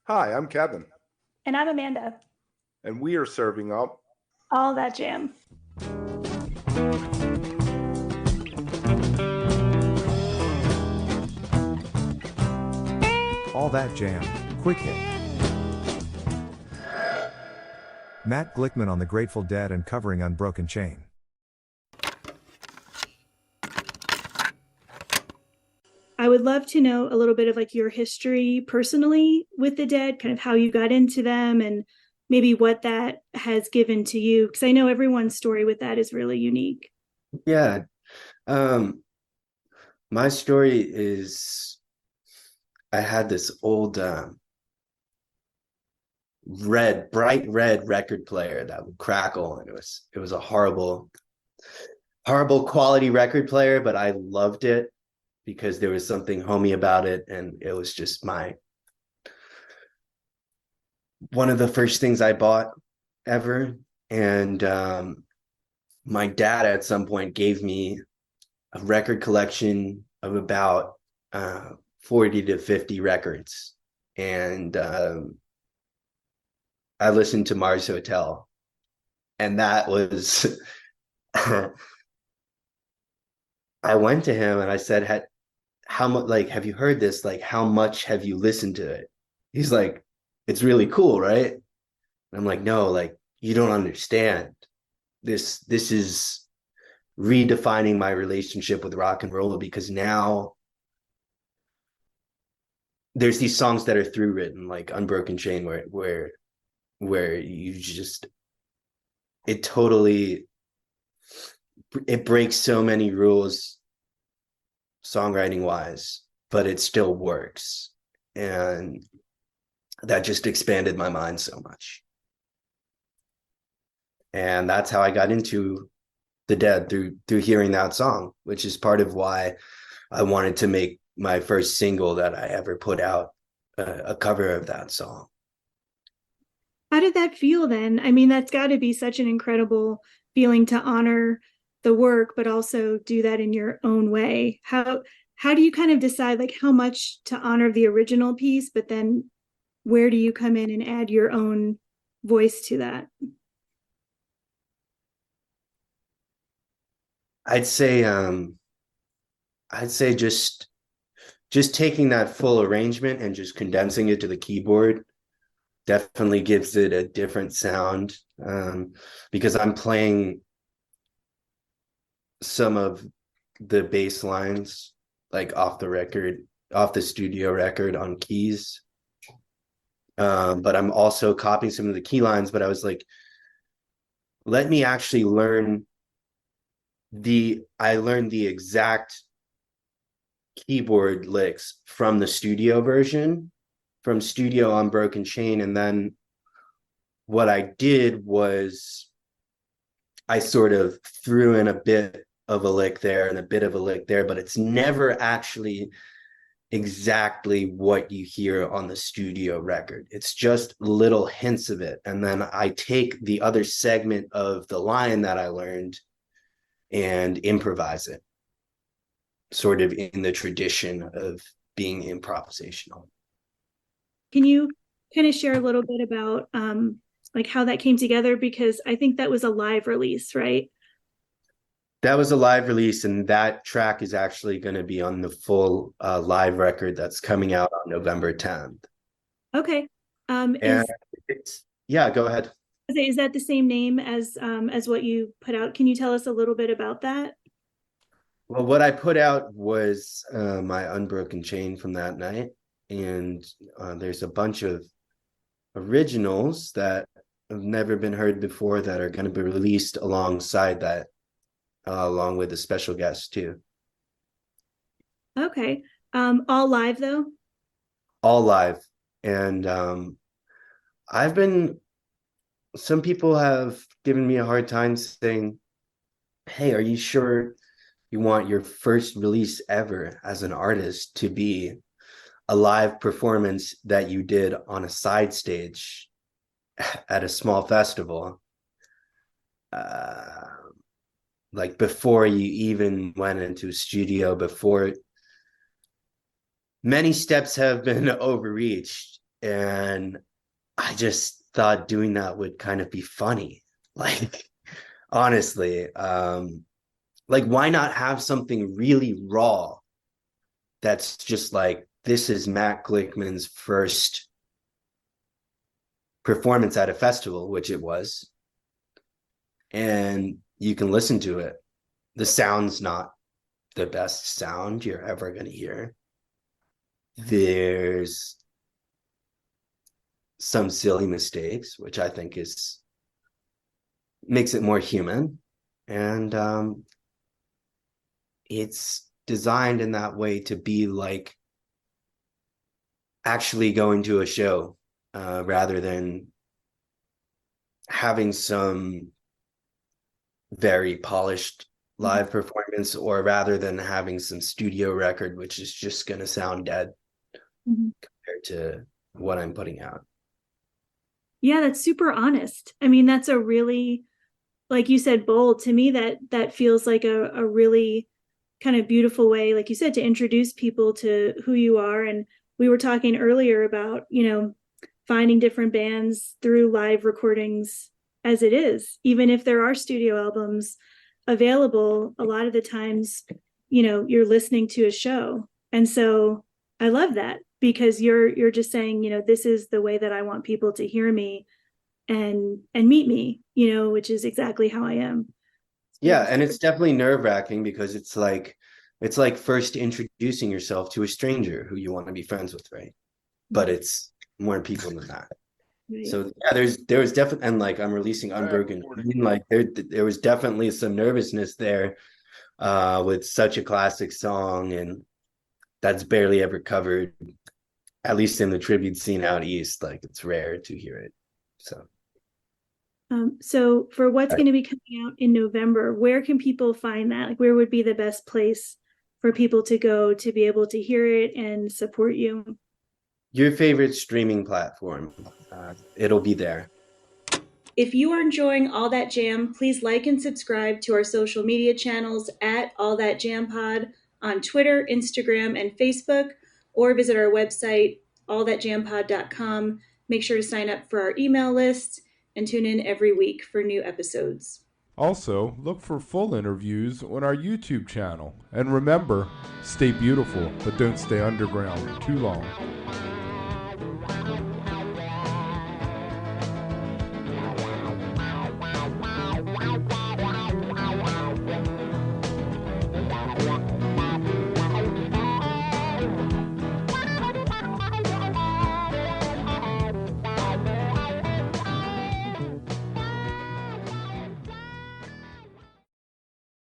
Hi, I'm Kevin, And I'm Amanda. and we are serving up All that jam. All That Jam, Quick Hit. Matt Glickman on the Grateful Dead and covering Unbroken Chain. I would love to know a little bit of like your history personally with the Dead, kind of how you got into them and maybe what that has given to you. Because I know everyone's story with that is really unique. Yeah. Um, my story is I had this old bright red record player that would crackle, and it was a horrible quality record player, but I loved it because there was something homey about it, and it was just one of the first things I bought ever. And my dad at some point gave me a record collection of about 40 to 50 records. And I listened to Mars Hotel. And that was, I went to him and I said, how much, like, have you heard this? Like, how much have you listened to it? He's like, it's really cool, right? And I'm like, no, like, you don't understand. This is redefining my relationship with rock and roll, because now there's these songs that are through written, like Unbroken Chain, where you just it breaks so many rules songwriting wise, but it still works. And that just expanded my mind so much. And that's how I got into the Dead, through hearing that song, which is part of why I wanted to make my first single that I ever put out a cover of that song. How did that feel then? I mean, that's got to be such an incredible feeling to honor the work, but also do that in your own way. How do you kind of decide like how much to honor the original piece, but then where do you come in and add your own voice to that? I'd say just taking that full arrangement and just condensing it to the keyboard definitely gives it a different sound, because I'm playing some of the bass lines like off the studio record on keys, but I'm also copying some of the key lines. But I was like, let me actually I learned the exact keyboard licks from the studio version, from studio Unbroken Chain. And then what I did was I sort of threw in a bit of a lick there and a bit of a lick there, but it's never actually exactly what you hear on the studio record. It's just little hints of it. And then I take the other segment of the line that I learned and improvise it, sort of in the tradition of being improvisational. Can you kind of share a little bit about like how that came together? Because I think that was a live release, right? That was a live release, and that track is actually going to be on the full live record that's coming out on November 10th. Okay. And yeah, go ahead. Is that the same name as what you put out? Can you tell us a little bit about that? Well, what I put out was my Unbroken Chain from that night, and there's a bunch of originals that have never been heard before that are going to be released alongside that, along with a special guest too. Okay. All live though? All live. And some people have given me a hard time saying, hey, are you sure you want your first release ever as an artist to be a live performance that you did on a side stage at a small festival? Like before you even went into a studio, before many steps have been overreached. And I just thought doing that would kind of be funny. Like, honestly, like, why not have something really raw that's just like, this is Matt Glickman's first performance at a festival, which it was, and you can listen to it. The sound's not the best sound you're ever going to hear. There's some silly mistakes, which I think makes it more human. And it's designed in that way to be like actually going to a show, rather than having some very polished live performance, or rather than having some studio record, which is just going to sound dead compared to what I'm putting out. Yeah, that's super honest. I mean, that's a really, like you said, bold. To me, that feels like a really kind of beautiful way, like you said, to introduce people to who you are. And we were talking earlier about, finding different bands through live recordings as it is. Even if there are studio albums available, a lot of the times, you're listening to a show. And so I love that, because you're just saying, this is the way that I want people to hear me and meet me, which is exactly how I am. Yeah, and it's definitely nerve-wracking, because it's like first introducing yourself to a stranger who you want to be friends with, right? But it's more people than that. Right. So yeah, there was definitely, and like I'm releasing Unbroken Chain, like there was definitely some nervousness there, with such a classic song, and that's barely ever covered, at least in the tribute scene out east. Like, it's rare to hear it. So for what's going to be coming out in November, where can people find that? Like, where would be the best place for people to go to be able to hear it and support you? Your favorite streaming platform, it'll be there. If you are enjoying All That Jam, please like and subscribe to our social media channels at All That Jam Pod on Twitter, Instagram, and Facebook, or visit our website, allthatjampod.com. Make sure to sign up for our email list and tune in every week for new episodes. Also, look for full interviews on our YouTube channel. And remember, stay beautiful, but don't stay underground too long.